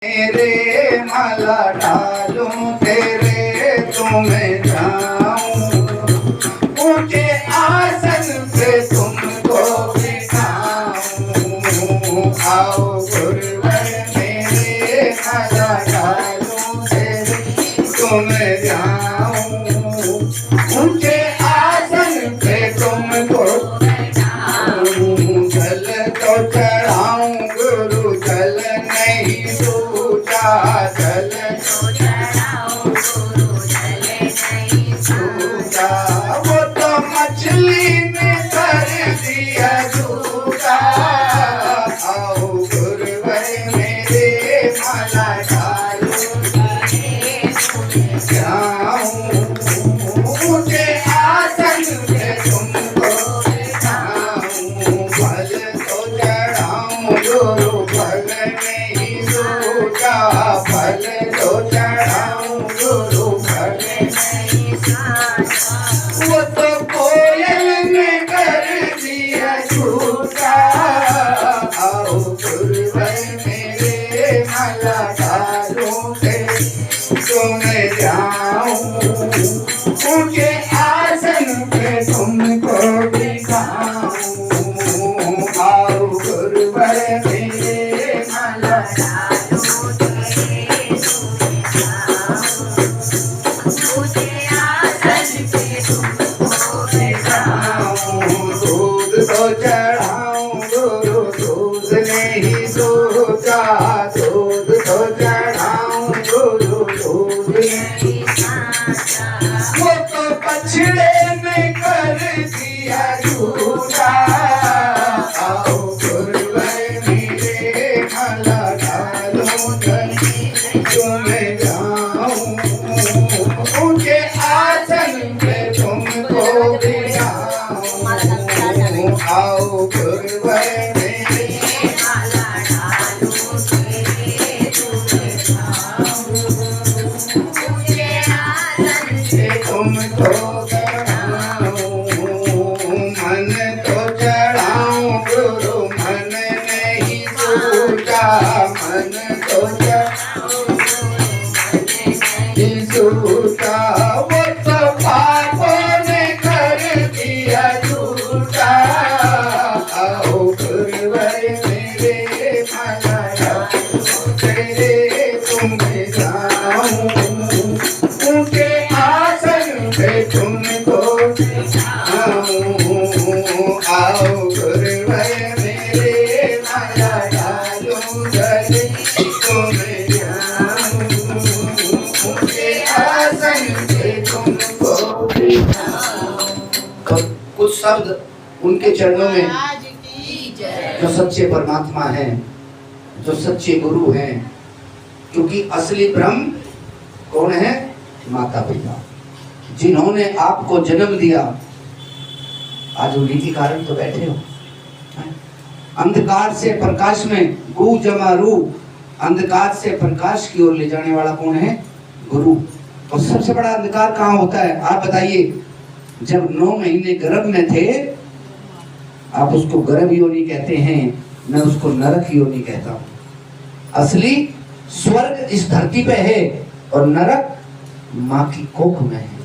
मेरे माला डालूं तेरे तुम्हें जाऊं, ऊंचे आसन पे तुमको बिठाऊं। आओ गुरुवर मेरे माला डालूं तेरे तुम्हें जाऊं, ऊंचे आसन पे तुमको बिठाऊं। जल तो चढ़ाऊं गुरु जल नहीं सूझा, जल तो चढ़ाऊं गुरु जल नहीं सूझा। वो तो मछली ने कर दिया झूठा। आओ गुरुवर मेरे माला डालूं तेरे तुम्हें जाऊं, ऊंचे आसन पे तुमको बिठाऊं। फल तो चढ़ाऊं गुरु फल नहीं सूझा, फल तो चढ़ाऊं गुरु फल नहीं सूझा। वो तो कोयल ने कर दिया झूठा। आओ गुरुवर मेरे माला डालूं तेरे तुम्हें जाऊं, ऊंचे आसन पे तुमको बिठाऊं। आओ गुरुवर मेरे माला डालूं तेरे तुम्हें जाऊं, ऊंचे आसन पे तुमको बिठाऊं। दूध तो चढ़ाऊं गुरु दूध नहीं सूझा, दूध तो चढ़ाऊं गुरु दूध नहीं सूझा। वो तो बछड़े में कर दिया झूठा। आओ गुरुवर मेरे माला डालूं तेरे तुम्हें जाऊं, ऊंचे आसन पे तुमको बिठाऊं। आओ गुरुवर मेरे माला डालूं तेरे तुम्हें जाऊं, ऊंचे आसन पे तुमको बिठाऊं। मन तो चढ़ाऊं गुरु मन नहीं सूझा, मन तो चढ़ाऊं गुरु मन नहीं सूझा। वो तो पापों ने कर दिया झूठा। आओ गुरुवर मेरे माला डालूं तेरे तुम्हें जाऊं, ऊंचे आसन पे तुमको बिठाऊं। आओ गुरुवर मेरे माला डालूं तेरे तुम्हें जाऊं, ऊंचे आसन पे तुमको बिठाऊं। कुछ शब्द उनके चरणों में जो सच्चे परमात्मा हैं, जो सच्चे गुरु हैं, क्योंकि असली ब्रह्म कौन है? माता पिता, जिन्होंने आपको जन्म दिया। आज उन्हीं के कारण तो बैठे हो। अंधकार से प्रकाश में गु जमा रू, अंधकार से प्रकाश की ओर ले जाने वाला कौन है? गुरु। और सबसे बड़ा अंधकार कहाँ होता है आप बताइए? जब 9 महीने गर्भ में थे, आप उसको गर्भ योनि कहते हैं, मैं उसको नरक योनि कहता हूं। असली स्वर्ग इस धरती पे है और नरक मां की कोख में है।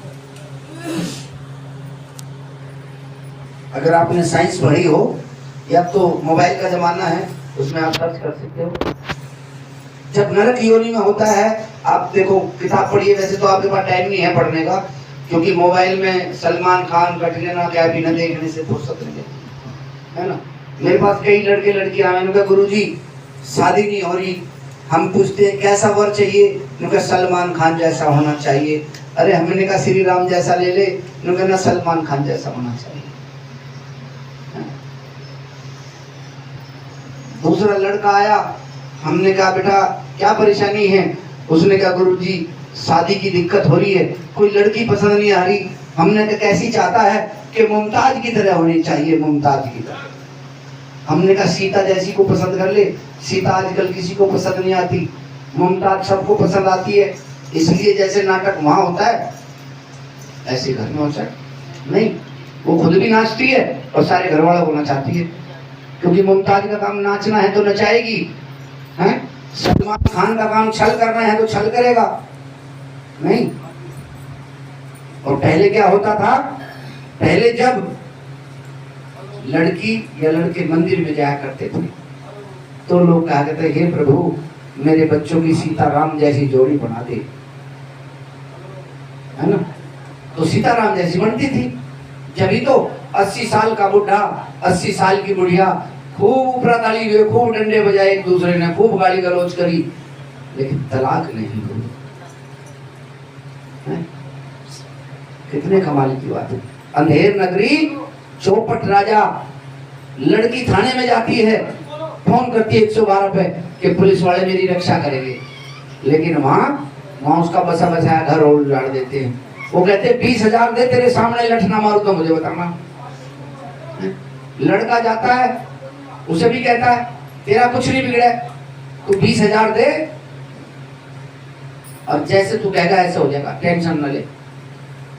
अगर आपने साइंस पढ़ी हो, या तो मोबाइल का जमाना है, उसमें आप सर्च कर सकते हो। जब नरक योनि में होता है, आप देखो किताब पढ़िए। वैसे तो आपके पास टाइम नहीं है पढ़ने का, क्योंकि मोबाइल में सलमान खान, कटरीना कैफ न देखने से फुर्सत नहीं है ना। मेरे पास कई लड़के लड़कियां आए, उनका गुरुजी शादी नहीं हो रही। हम पूछते हैं कैसा वर चाहिए, उनका सलमान खान जैसा होना चाहिए। अरे हमने कहा श्री राम जैसा ले ले, उनका ना सलमान खान जैसा होना चाहिए। दूसरा लड़का आया, हमने कहा बेटा क्या परेशानी है? उसने कहा गुरुजी शादी की दिक्कत हो रही है, कोई लड़की पसंद नहीं आ रही। हमने कहा कैसी चाहता है? कि मुमताज की तरह होनी चाहिए, मुमताज की तरह। हमने कहा सीता जैसी को पसंद कर ले। सीता आजकल किसी को पसंद नहीं आती, मुमताज सबको पसंद आती है। इसलिए जैसे नाटक वहां होता है, ऐसे घर में होता है नहीं। वो खुद भी नाचती है और सारे घर वालों को नचाती है, क्योंकि मुमताज का काम नाचना है तो नचाएगी, हैं? सलमान खान का काम छल करना है तो छल करेगा नहीं। और पहले क्या होता था, पहले जब लड़की या लड़के मंदिर में जाया करते थे तो लोग कहा करते, हे प्रभु मेरे बच्चों की सीताराम जैसी जोड़ी बना दे, है ना। तो सीताराम जैसी बनती थी। जब तो 80 साल का बुढ़ा 80 साल की बुढ़िया खूब ऊपर ताली हुए, खूब डंडे बजाए, एक दूसरे ने खूब गाली गलौज करी, लेकिन तलाक नहीं हुई। कितने कमाल की बात है। अंधेर नगरी चौपट राजा, लड़की थाने में जाती है, फोन करती है 112 पे कि पुलिस वाले मेरी रक्षा करेंगे, लेकिन वहां उसका बसा बसाया घर और उजाड़ देते हैं। वो कहते 20,000 दे, तेरे सामने लठ ना मारू तो मुझे बताना। लड़का जाता है, उसे भी कहता है तेरा कुछ नहीं बिगड़ा, तू 20,000 दे और जैसे तू कहेगा ऐसे हो जाएगा, टेंशन न ले।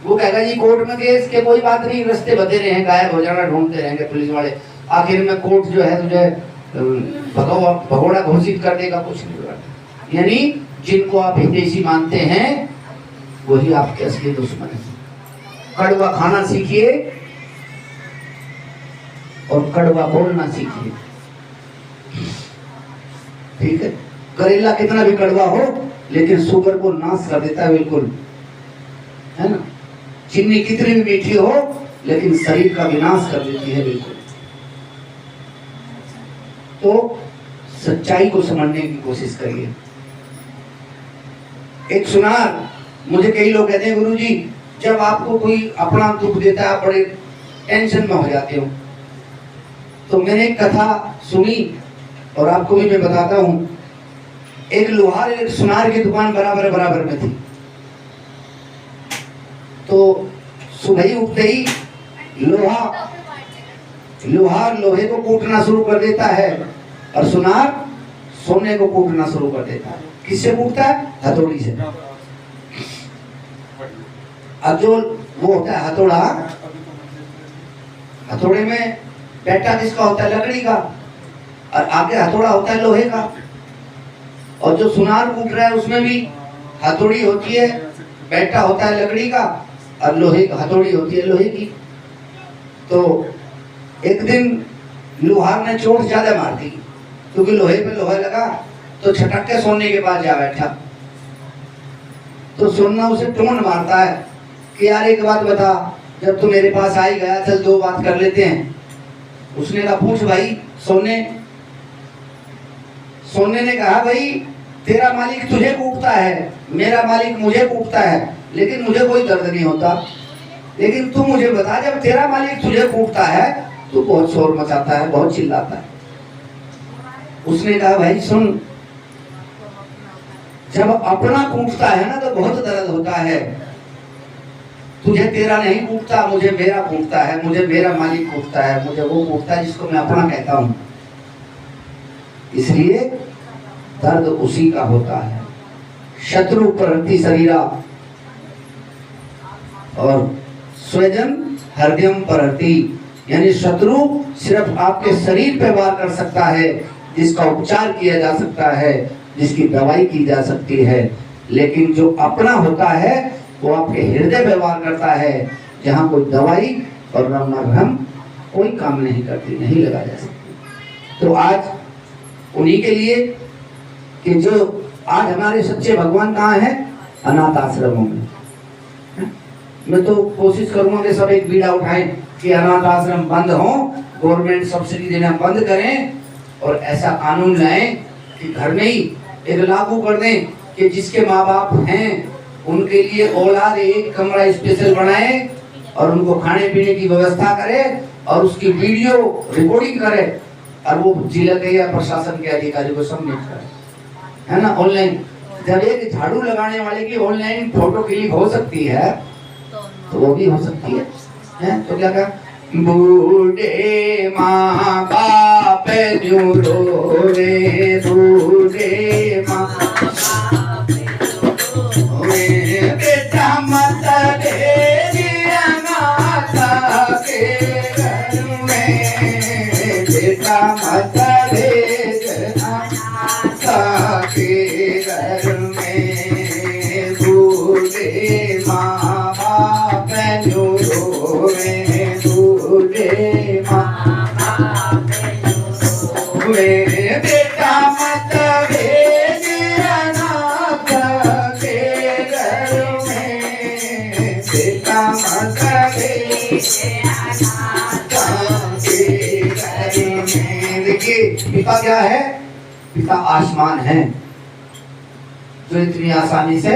वो कहेगा जी कोर्ट में केस के कोई बात नहीं, रास्ते बदे रहे, गायब हो जाना, ढूंढते रहेंगे पुलिस वाले, आखिर में कोर्ट जो है तुझे भगोड़ा घोषित कर देगा, कुछ नहीं होगा। यानी जिनको आप हितैषी मानते हैं वही आपके असली दुश्मन है। कड़वा खाना सीखिए और कड़वा बोलना सीखिए, ठीक है। करेला कितना भी कड़वा हो लेकिन शुगर को नाश कर देता है बिल्कुल, है ना। चीनी कितनी भी मीठी हो लेकिन शरीर का विनाश कर देती है बिल्कुल। तो सच्चाई को समझने की कोशिश करिए। एक सुनार, मुझे कई लोग कहते हैं गुरुजी जब आपको कोई अपना दुख देता है आप बड़े टेंशन में हो जाते हो, तो मैंने एक कथा सुनी और आपको भी मैं बताता हूं। एक लोहार एक सुनार की दुकान बराबर बराबर में थी। तो सुबह ही उठते ही लोहार लोहे को कूटना शुरू कर देता है और सुनार सोने को कूटना शुरू कर देता है। किससे कूटता है? हथौड़ी से। अब जो वो होता है हथौड़ा, हथौड़े में बैठा जिसका होता है लकड़ी का और आगे हथौड़ा होता है लोहे का, और जो सुनार कूट रहा है उसमें भी हथौड़ी होती है, बैठा होता है लकड़ी का और लोहे हथौड़ी होती है लोहे की। तो एक दिन लोहार ने चोट ज्यादा मार दी क्योंकि लोहे पे लोहा लगा, तो छटक के सोने के पास जा बैठा। तो सोना उसे टोन मारता है कि यार एक बात बता, जब तू मेरे पास आ ही गया चल दो बात कर लेते हैं। उसने कहा पूछ भाई। सोने ने कहा भाई तेरा मालिक तुझे कूटता है, मेरा मालिक मुझे कूटता है, लेकिन मुझे कोई दर्द नहीं होता, लेकिन तू मुझे बता जब तेरा मालिक तुझे कूटता है तू बहुत शोर मचाता है, बहुत चिल्लाता है। उसने कहा भाई सुन, जब अपना कूटता है ना तो बहुत दर्द होता है, तुझे तेरा नहीं कूटता, मुझे मेरा कूटता है, मुझे मेरा मालिक कूटता है, मुझे वो कूटता है जिसको मैं अपना कहता हूं। इसलिए दर्द उसी का होता है। शत्रु प्रहृति शरीरा और स्वजन हृदयम प्रहृति, यानी शत्रु सिर्फ आपके शरीर पे वार कर सकता है, जिसका उपचार किया जा सकता है, जिसकी दवाई की जा सकती है, लेकिन जो अपना होता है वो आपके हृदय पे वार करता है, जहां कोई दवाई और मरहम कोई काम नहीं करती, नहीं लगा जा सकती। तो आज उन्हीं के लिए कि जो आज हमारे सच्चे भगवान कहाँ हैं? अनाथ आश्रमों में। मैं तो कोशिश करूंगा कि सब एक बीड़ा उठाएं कि अनाथ आश्रम बंद हो, गवर्नमेंट सब्सिडी देना बंद करें और ऐसा कानून लाएं कि घर में ही एक लागू कर दें कि जिसके माँ बाप हैं उनके लिए औलाद एक कमरा स्पेशल बनाए और उनको खाने पीने की व्यवस्था करे और उसकी वीडियो रिकॉर्डिंग करे और वो जिला के या प्रशासन के अधिकारी को सबमिट करे, है ना। ऑनलाइन जब एक झाड़ू लगाने वाले की ऑनलाइन फोटो क्लिक हो सकती है तो वो भी हो सकती है? तो क्या कहा, बूढ़े माँ बाप न्यू रो रे, बूढ़े माँ बेटा मत देना माता के घर में, बेटा मत देना माता पिता क्या है? पिता आसमान है, जो इतनी आसानी से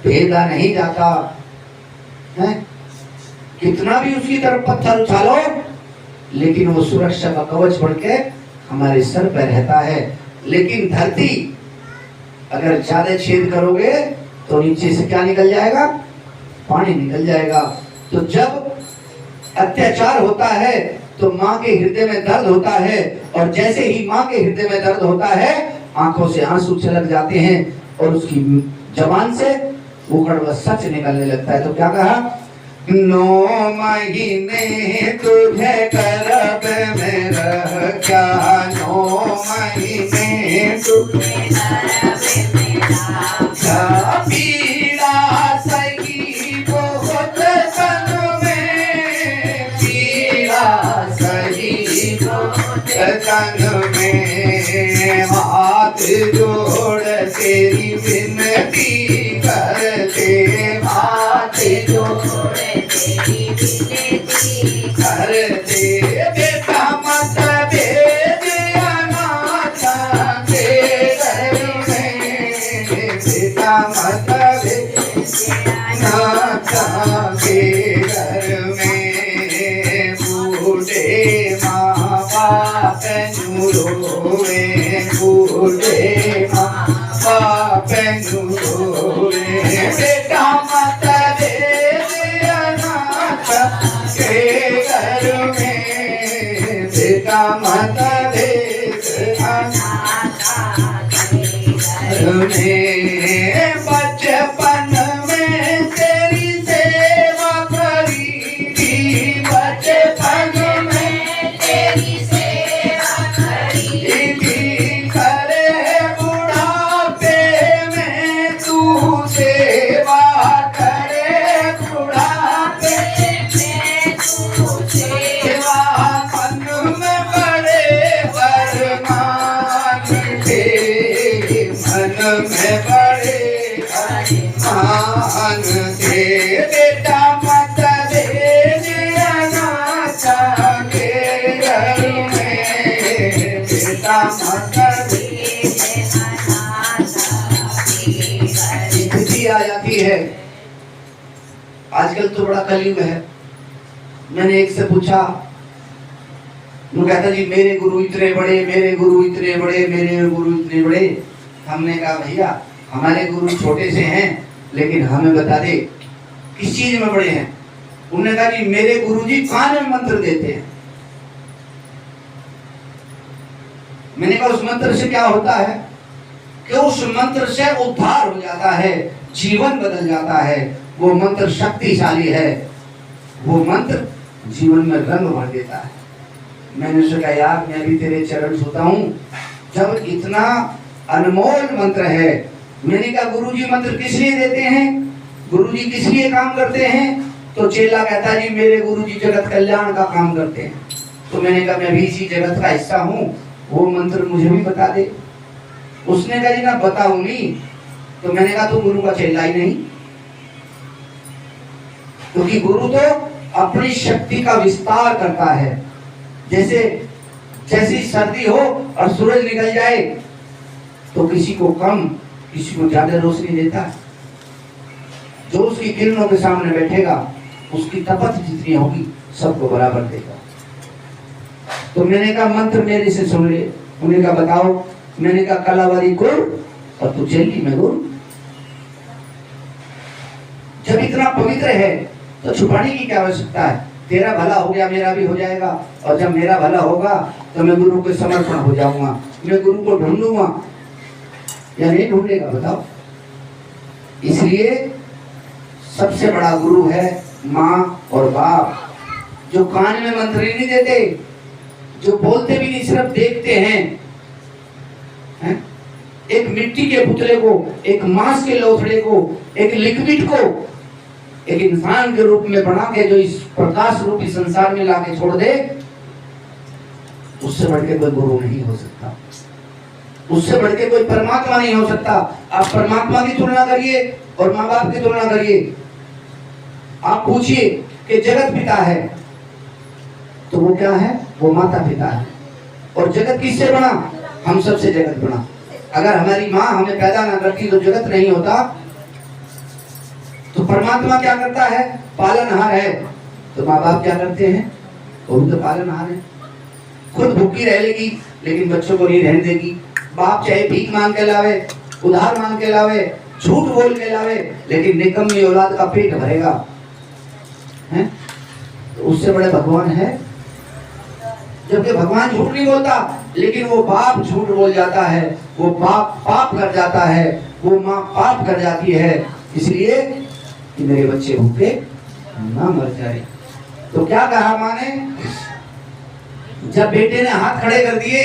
भेदा नहीं जाता है। कितना भी उसकी तरफ पत्थर उछालो, लेकिन वो सुरक्षा का कवच बन के हमारे सर पर रहता है। लेकिन धरती अगर ज्यादा छेद करोगे तो नीचे से क्या निकल जाएगा? पानी निकल जाएगा। तो जब अत्याचार होता है तो माँ के हृदय में दर्द होता है, और जैसे ही माँ के हृदय में दर्द होता है, आंखों से आंसू छलक जाते हैं और उसकी जबान से वो कड़वा सच निकलने लगता है। तो क्या कहा? 9 महीने तुझे गर्भ में रह क्या, 9 महीने तुझे गर्भ में रह, पीड़ा सही बहुत तन में, पीड़ा सही बहुत तन में, हाथ जोड़ तेरी विनती करते, हाथ जोड़ तेरी विनती करते, बेटा मत भेज अनाथ के घर में, बेटा मत भेज अनाथ के घर में, बूढ़े माँ बाप रोवे, बूढ़े माँ बाप रोवे, बेटा मत भेज अनाथ के घर में, बेटा मत भेज अनाथ के घर में, बचपन में तेरी सेवा करी थी, बचपन में तेरी सेवा करी थी, करे बुढ़ापे में तू सेवा, करे बुढ़ापे में तू सेवा, मन में बड़े अरमान थे, मन में बड़े अरमान थे, बेटा मत भेज अनाथ के घर में, बेटा मत भेज अनाथ के घर में। आ जाती है आजकल तो बड़ा कलयुग है। मैंने एक से पूछा, वो कहता जी मेरे गुरु इतने बड़े, मेरे गुरु इतने बड़े, मेरे गुरु इतने बड़े। हमने कहा भैया हमारे गुरु छोटे से हैं, लेकिन हमें बता दे किस चीज में बड़े हैं। उन्होंने कहा कि मेरे गुरुजी कान में मंत्र देते हैं। मैंने कहा उस मंत्र से क्या होता है? कि उस मंत्र से उद्धार हो जाता है, जीवन बदल जाता है। वो मंत्र शक्तिशाली है, वो मंत्र जीवन में रंग भर देता है। मैंने उससे कहा यार मैं भी तेरे चरण छूता हूँ, जब इतना अनमोल मंत्र है। मैंने कहा गुरुजी मंत्र किस लिए देते हैं, गुरुजी किस लिए काम करते हैं? तो चेला कहता जी मेरे गुरुजी जगत कल्याण का काम करते हैं। तो मैंने कहा मैं भी इसी जगत का हिस्सा हूँ, वो मंत्र मुझे भी बता दे। उसने कहा जी ना बताऊं नहीं। तो मैंने कहा तो गुरु का चेला ही नहीं, क्योंकि गुरु तो अपनी शक्ति का विस्तार करता है। जैसे जैसी सर्दी हो और सूरज निकल जाए तो किसी को कम किसी को ज्यादा रोशनी देता है। जो उसकी किरणों के सामने बैठेगा उसकी तपत जितनी होगी सबको बराबर देगा। तो मैंने कहा मंत्र मेरे से सुन ले। उन्होंने कहा बताओ। मैंने कहा कलावारी गुरु और तू चेली में गुरु। जब इतना पवित्र है तो छुपाने की क्या आवश्यकता है? तेरा भला हो गया मेरा भी हो जाएगा, और जब मेरा भला होगा तो मैं गुरु को समर्पण हो जाऊंगा। मैं गुरु को ढूंढूंगा या नहीं ढूंढेगा बताओ? इसलिए सबसे बड़ा गुरु है माँ और बाप, जो कान में मंत्र नहीं देते, जो बोलते भी नहीं सिर्फ देखते हैं। एक मिट्टी के पुतले को, एक मांस के लोथड़े को, एक लिक्विड को एक इंसान के रूप में बना के जो इस प्रकाश रूपी संसार में लाके छोड़ दे, उससे बढ़ के कोई गुरु नहीं हो सकता, उससे बढ़ के कोई परमात्मा नहीं हो सकता। आप परमात्मा की तुलना करिए और माँ बाप की तुलना करिए। आप पूछिए कि जगत पिता है तो वो क्या है? वो माता पिता है। और जगत किससे बना? हम सबसे जगत बना। अगर हमारी माँ हमें पैदा ना करती तो जगत नहीं होता। तो परमात्मा क्या करता है? पालनहार है। तो माँ बाप क्या करते हैं? वो भी तो पालनहार है। खुद भूखी रह लेगी लेकिन बच्चों को नहीं रहने देगी। बाप चाहे भीख मांग के लावे, उधार मांग के लावे, झूठ बोल के लावे, लेकिन निकम्मी औलाद का पेट भरेगा है? तो उससे बड़े भगवान है? जबकि भगवान झूठ नहीं बोलता, लेकिन वो बाप झूठ बोल जाता है, वो बाप पाप कर जाता है, वो माँ पाप कर जाती है, इसलिए कि मेरे बच्चे भूखे ना मर जाए। तो क्या कहा माँ ने? जब बेटे ने हाथ खड़े कर दिए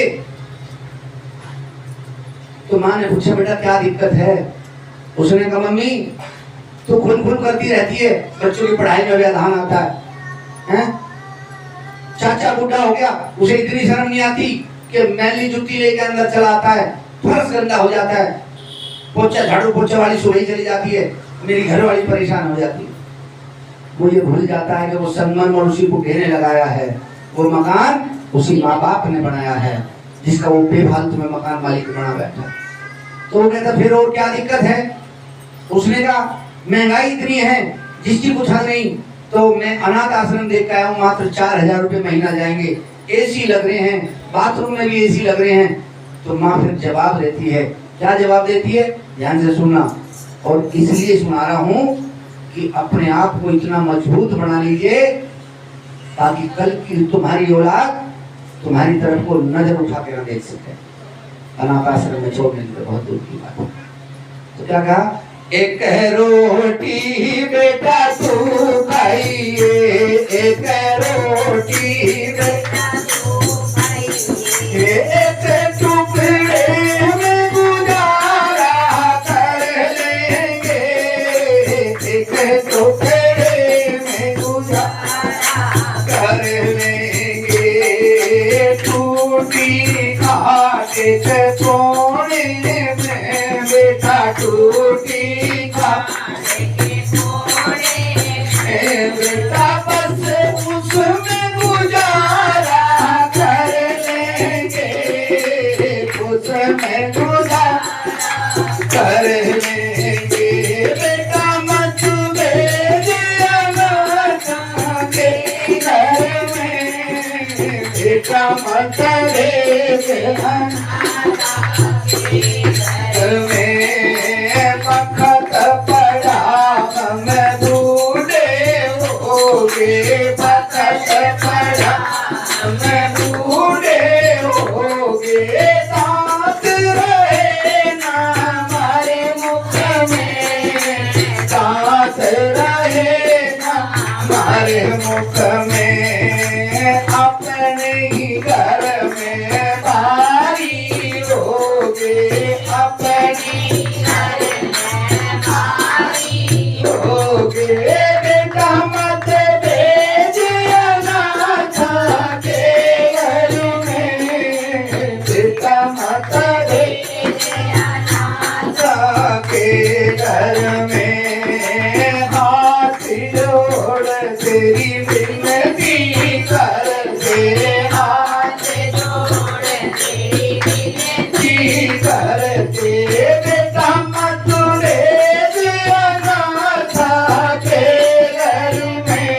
तो माँ ने पूछा बेटा क्या दिक्कत है? उसने कहा मम्मी तो खुन खुन करती रहती है, बच्चों की पढ़ाई में व्यवधान आता है? चाचा बूढ़ा हो गया, उसे इतनी शर्म नहीं आती कि मैली जुत्ती लेके अंदर चला आता है, फर्श गंदा हो जाता है, पोछा झाड़ू पोछा वाली सुबह चली जाती है, मेरी घर वाली परेशान हो जाती है। वो ये भूल जाता है कि वो संगमरमर और उसी को घेरने लगाया है, वो मकान उसी माँ बाप ने बनाया है, जिसका वो बेफालतू में मकान मालिक बना बैठा। तो वो कहता फिर और क्या दिक्कत है? उसने कहा महंगाई इतनी है जिसकी कुछ हद नहीं, तो मैं अनाथ आश्रम देख के आया हूँ, मात्र 4000 रुपये महीना जाएंगे, एसी लग रहे हैं, बाथरूम में भी एसी लग रहे हैं। तो माँ फिर जवाब देती है, क्या जवाब देती है? ध्यान से सुनना। और इसलिए सुना रहा हूँ कि अपने आप को इतना मजबूत बना लीजिए ताकि कल की तुम्हारी औलाद तुम्हारी तरफ को नजर उठा के न देख सके। अनाथ आश्रम में छोड़ने की तो बहुत दूर की बात है। तो क्या कहा? एक रोटी बेटा तू खाइए, एक रोटी बेटा तू खाइए, एक टुकड़े में गुजारा कर लेंगे, एक टुकड़े में गुजारा कर लेंगे, टूटी खा के सोने में बेटा टूटी बेटा बस उसमें गुजारा कर लेंगे, उसमें गुजारा कर लेंगे, बेटा मत भेजना के घर में, बेटा मत भेजना घर में, वक्त पड़ा हम बूढ़े होगे, वक्त पड़ा हम बूढ़े होगे, दांत रहे ना हमारे मुख में, दांत रहे ना हमारे मुख में, अपने ही घर में भारी होगे, अपनी घर में भारी होगे, बेटा मत भेज अनाथ के घर में, बेटा मत भेज अनाथ के घर में, हाथ जोड़ तेरी विनती कर, तेरे हाथ जोड़ तेरी विनती करते, बेटा मत भेज अनाथ के घर में,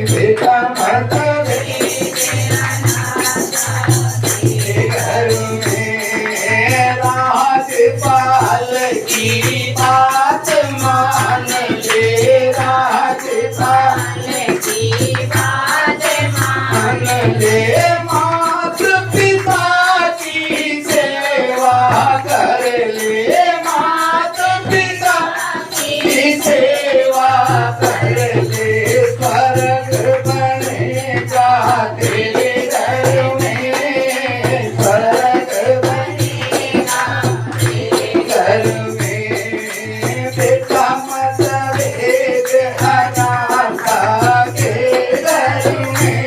बेटा मत भेज अनाथ के घर में, राजपाल की बात मान ले, राजपाल की बात मान ले, मात्र पिता की सेवा कर ले, माता पिता की सेवा कर ले, स्वर्ग बनेगा तेरे घर में, स्वर्ग बनेगा तेरे घर में, बेटा मत भेज अनाथ के घर में,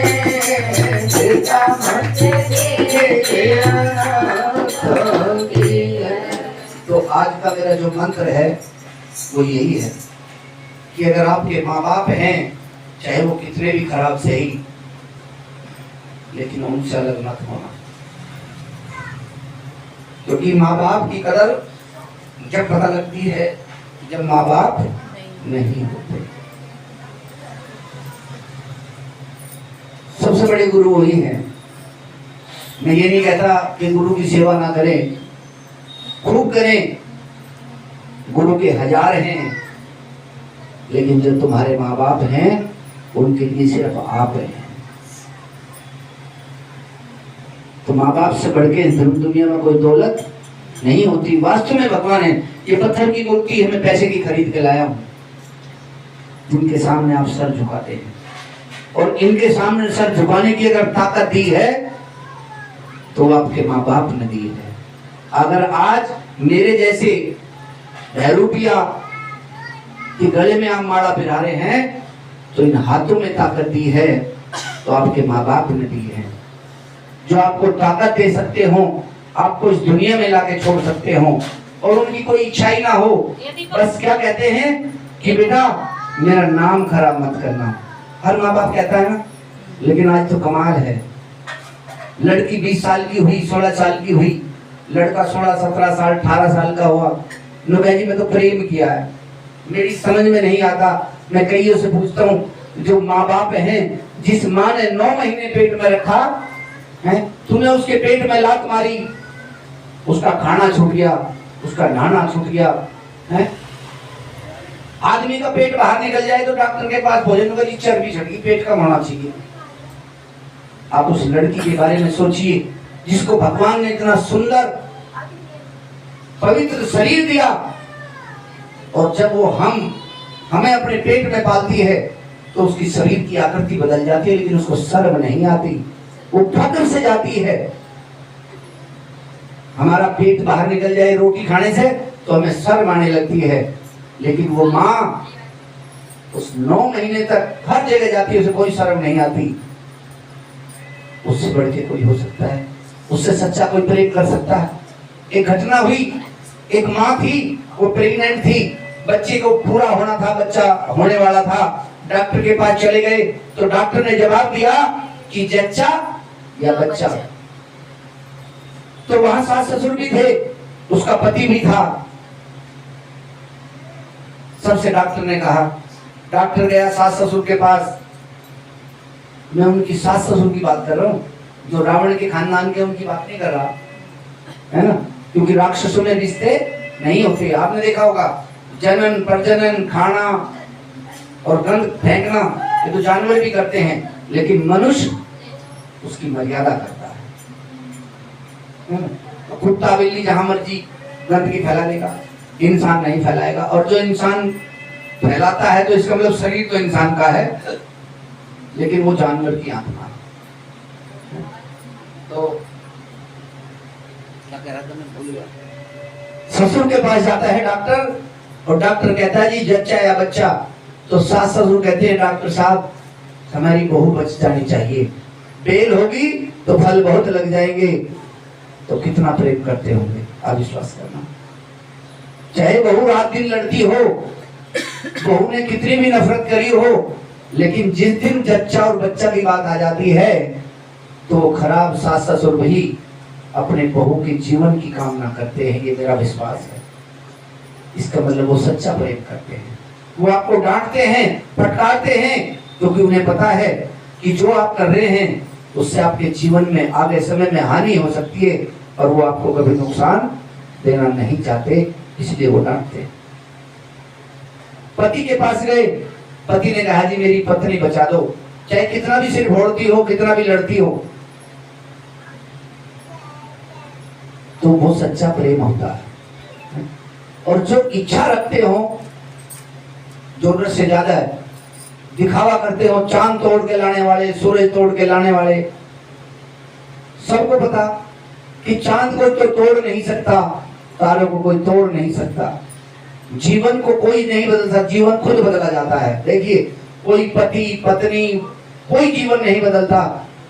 बेटा मत भेज अनाथ के। तो आज का मेरा जो मंत्र है वो यही है कि अगर आपके माँ बाप हैं, चाहे वो कितने भी खराब से ही, लेकिन उनसे अलग मत होना। क्योंकि माँ बाप की कदर जब पता लगती है जब माँ बाप नहीं होते। सबसे बड़े गुरु वही हैं। मैं ये नहीं कहता कि गुरु की सेवा ना करें, खूब करें, गुरु के हजार हैं, लेकिन जो तुम्हारे माँ बाप हैं उनके लिए सिर्फ आप हैं। तो माँ बाप से बढ़ के इस दुनिया में कोई दौलत नहीं होती। वास्तव में भगवान है, ये पत्थर की मूर्ति है, मैं पैसे की खरीद के लाया हूं, जिनके सामने आप सर झुकाते हैं, और इनके सामने सर झुकाने की अगर ताकत दी है तो आपके माँ बाप ने दी है। अगर आज मेरे जैसे बहरूपिया के गले में आप माला पिरा रहे हैं तो इन हाथों में ताकत दी है तो आपके माँ बाप ने दी है। जो आपको ताकत दे सकते हो, आपको इस दुनिया में लाके छोड़ सकते हो, और उनकी कोई इच्छा ही ना हो, बस क्या कहते हैं कि बेटा मेरा नाम खराब मत करना। हर माँ बाप कहता है ना। लेकिन आज तो कमाल है, लड़की 20 साल की हुई, 16 साल की हुई, लड़का 16, 17 साल, 18 साल का हुआ, जी मैं तो प्रेम किया है, मेरी समझ में नहीं आता। मैं कईयों से पूछता हूँ जो माँ बाप हैं, जिस माँ ने 9 महीने पेट में रखा है, तूने उसके पेट में लात मारी, उसका खाना छूट गया, उसका नहाना छूट गया है। आदमी का पेट बाहर निकल जाए तो डॉक्टर के पास भोजन की चर्बी चढ़ी, पेट कम होना चाहिए। आप उस लड़की के बारे में सोचिए जिसको भगवान ने इतना सुंदर पवित्र शरीर दिया, और जब वो हमें अपने पेट में पालती है तो उसकी शरीर की आकृति बदल जाती है, लेकिन उसको शर्म नहीं आती, वो फक्र से जाती है। हमारा पेट बाहर निकल जाए रोटी खाने से तो हमें शर्म आने लगती है, लेकिन वो माँ उस 9 महीने तक हर जगह जाती है, उसे कोई शर्म नहीं आती। उससे बढ़ के कोई हो सकता है? उससे सच्चा कोई प्रेम कर सकता है? एक घटना हुई, एक माँ थी, वो प्रेग्नेंट थी, बच्चे को पूरा होना था, बच्चा होने वाला था, डॉक्टर के पास चले गए तो डॉक्टर ने जवाब दिया कि जच्चा या बच्चा। तो वहां सास ससुर भी थे, उसका पति भी था। सबसे डॉक्टर ने कहा, डॉक्टर गया सास ससुर के पास, मैं उनकी सास ससुर की बात कर रहा हूँ, जो रावण के खानदान के उनकी बात नहीं कर रहा, है ना, क्योंकि राक्षसों में रिश्ते नहीं होते। आपने देखा होगा जनन प्रजनन, खाना और गंध फेंकना, ये तो जानवर भी करते हैं, लेकिन मनुष्य उसकी मर्यादा करता है। कुत्ता बिल्ली जहां मर्जी गंदगी फैला देगा, इंसान नहीं फैलाएगा। और जो इंसान फैलाता है तो इसका मतलब शरीर तो इंसान का है, लेकिन वो जानवर की आत्मा है। तो क्या कह रहा था, मैं भूल गया। ससुर के पास जाता है डॉक्टर, और डॉक्टर कहता है जी जच्चा या बच्चा। तो सास ससुर कहते हैं डॉक्टर साहब हमारी बहू बच जानी चाहिए, बेल होगी तो फल बहुत लग जाएंगे। तो कितना प्रेम करते होंगे आप विश्वास करना। चाहे बहू रात दिन लड़ती हो, बहू ने कितनी भी नफरत करी हो, लेकिन जिस दिन जच्चा और बच्चा की बात आ जाती है तो खराब सास ससुर भी अपने बहू के जीवन की कामना करते हैं। ये मेरा विश्वास है। इसका मतलब वो सच्चा प्रेम करते हैं। वो आपको डांटते हैं, फटकारते हैं, क्योंकि उन्हें पता है कि जो आप कर रहे हैं उससे आपके जीवन में आगे समय में हानि हो सकती है, और वो आपको कभी नुकसान देना नहीं चाहते, इसलिए वो डांटते हैं। पति के पास गए, पति ने कहा जी मेरी पत्नी बचा दो, चाहे कितना भी सिर फोड़ती हो, कितना भी लड़ती हो। तो वो सच्चा प्रेम होता है। और जो इच्छा रखते हो जरूरत से ज्यादा है, दिखावा करते हो, चांद तोड़ के लाने वाले, सूरज तोड़ के लाने वाले, सबको पता कि चांद को तो तोड़ नहीं सकता, तारों को कोई तोड़ नहीं सकता, जीवन को कोई नहीं बदलता, जीवन खुद बदला जाता है। देखिए कोई पति पत्नी कोई जीवन नहीं बदलता।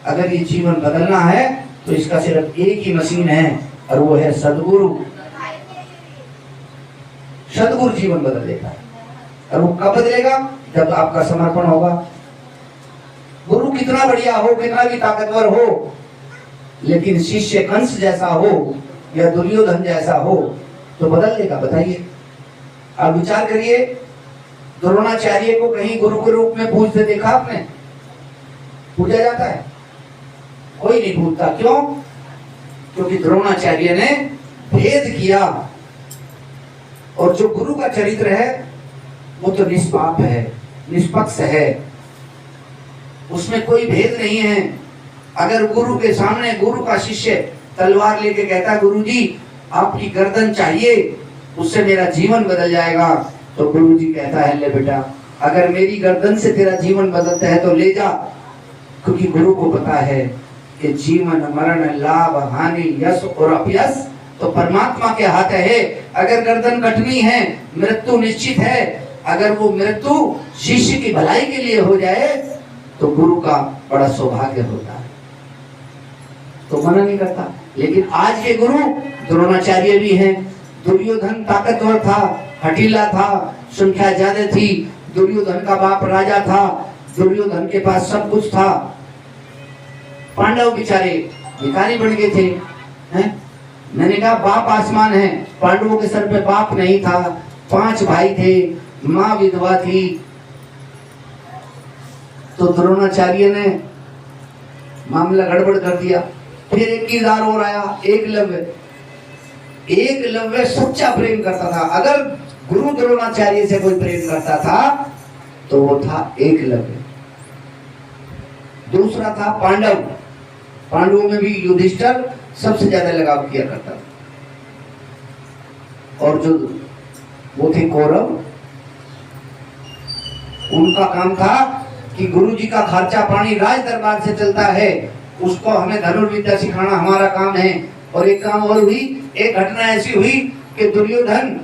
अगर ये जीवन बदलना है तो इसका सिर्फ एक ही मशीन है, और वो है सदगुरु। सदगुरु जीवन बदल देता है। और वो कब बदलेगा? जब आपका समर्पण होगा। गुरु कितना बढ़िया हो, कितना भी ताकतवर हो, लेकिन शिष्य कंस जैसा हो, या दुर्योधन जैसा हो तो बदल देगा? बताइए, आप विचार करिए। द्रोणाचार्य को कहीं गुरु के रूप में पूजते देखा आपने? पूजा जाता है? कोई नहीं पूजता। क्यों? क्योंकि द्रोणाचार्य ने भेद किया। और जो गुरु का चरित्र है वो तो निष्पाप है, निष्पक्ष है, उसमें कोई भेद नहीं है। अगर गुरु के सामने गुरु का शिष्य तलवार लेके कहता गुरु जी आपकी गर्दन चाहिए, उससे मेरा जीवन बदल जाएगा, तो गुरु जी कहता है ले बेटा, अगर मेरी गर्दन से तेरा जीवन बदलता है तो ले जा। क्योंकि गुरु को पता है कि जीवन मरण लाभ हानि यश और अपयश तो परमात्मा के हाथ है। अगर गर्दन कटनी है, मृत्यु निश्चित है, अगर वो मृत्यु शिष्य की भलाई के लिए हो जाए तो गुरु का बड़ा सौभाग्य होता है, तो मना नहीं करता। लेकिन आज के गुरु द्रोणाचार्य भी हैं। दुर्योधन ताकतवर था, हठीला था, संख्या ज्यादा थी, दुर्योधन का बाप राजा था, दुर्योधन के पास सब कुछ था। पांडव बेचारे भिखारी बन गए थे, हैं? मैंने कहा बाप आसमान है, पांडवों के सर पे बाप नहीं था, 5 भाई थे, माँ विधवा थी। तो द्रोणाचार्य ने मामला गड़बड़ कर दिया। फिर एक किरदार और आया, एकलव्य। एकलव्य सच्चा प्रेम करता था। अगर गुरु द्रोणाचार्य से कोई प्रेम करता था तो वो था एकलव्य। दूसरा था पांडव। पांडवों में भी युधिष्ठिर सबसे ज्यादा लगाव किया करता था। और जो वो थे कौरव, उनका काम था कि गुरु जी का खर्चा पानी राज दरबार से चलता है, उसको हमें धनुर्विद्या सिखाना हमारा काम है। और एक काम और हुई, एक घटना ऐसी हुई कि दुर्योधन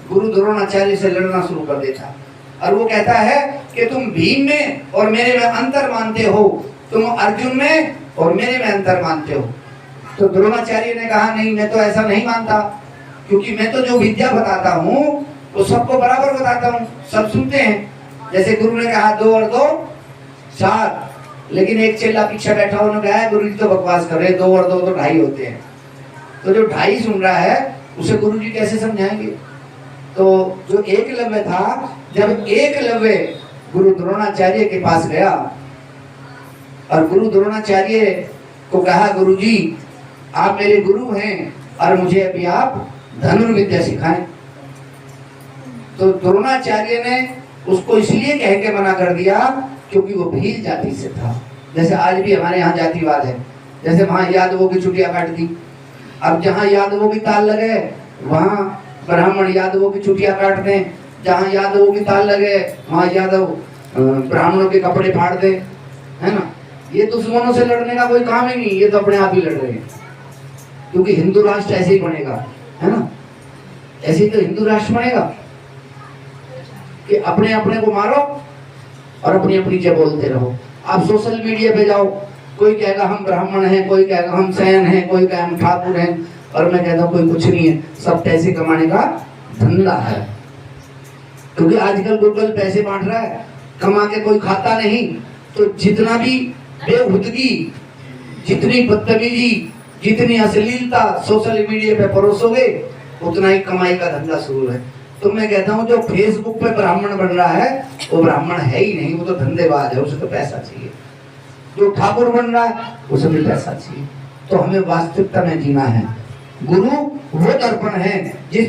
गुरु द्रोणाचार्य से लड़ना शुरू कर देता और वो कहता है कि तुम भीम में और मेरे में अंतर मानते हो, तुम अर्जुन में और मेरे में अंतर मानते हो। तो द्रोणाचार्य ने कहा नहीं, मैं तो ऐसा नहीं मानता, क्योंकि मैं तो जो विद्या बताता हूँ वो सबको बराबर बताता हूँ, सब सुनते हैं। जैसे गुरु ने कहा 2 और 2 4, लेकिन एक चेला पीछे बैठा उन्होंने कहा गुरु जी तो बकवास कर रहे, 2 और 2 तो 2.5 होते हैं। तो जो 2.5 सुन रहा है उसे गुरु जी कैसे समझाएंगे? तो जो एकलव्य था, जब एकलव्य गुरु द्रोणाचार्य के पास गया और गुरु द्रोणाचार्य को कहा गुरु जी आप मेरे गुरु हैं और मुझे अभी आप धनुर्विद्या सिखाएं, तो द्रोणाचार्य ने उसको इसलिए कह के मना कर दिया क्योंकि वो भील जाति से था। जैसे आज भी हमारे यहाँ जातिवाद है, जैसे वहां यादवों की छुट्टियां काट दी, अब जहाँ यादवों की ताल लगे वहां ब्राह्मण यादवों की छुट्टियां काट दें, जहाँ यादवों की ताल लगे वहां यादव ब्राह्मणों के कपड़े फाड़ दें, है ना। ये दुश्मनों से लड़ने का कोई काम ही नहीं, ये तो अपने आप ही लड़ रहे हैं। क्योंकि हिंदू राष्ट्र ऐसे ही बनेगा, है ना, ऐसे ही तो हिंदू राष्ट्र बनेगा कि अपने अपने को मारो और अपनी अपनी जय बोलते रहो। आप सोशल मीडिया पे जाओ, कोई कहेगा हम ब्राह्मण हैं, कोई कहेगा हम सैन हैं, कोई कहेगा हम ठाकुर हैं, और मैं कहता हूँ कोई कुछ नहीं है, सब पैसे कमाने का धंधा है। क्योंकि आजकल गूगल पैसे बांट रहा है, कमा के कोई खाता नहीं। तो जितना भी बेहुदगी, जितनी बदतमीजी, जितनी अश्लीलता सोशल मीडिया पे परोसोगे उतना ही कमाई का धंधा शुरू है। तो मैं कहता हूँ जो फेसबुक पे ब्राह्मण बन रहा है वो ब्राह्मण है ही नहीं, वो तो धंधेबाज है, उसे तो पैसा चाहिए। जो ठाकुर बन रहा है उसे भी पैसा चाहिए। तो हमें वास्तविकता में जीना है। गुरु वो दर्पण है जिस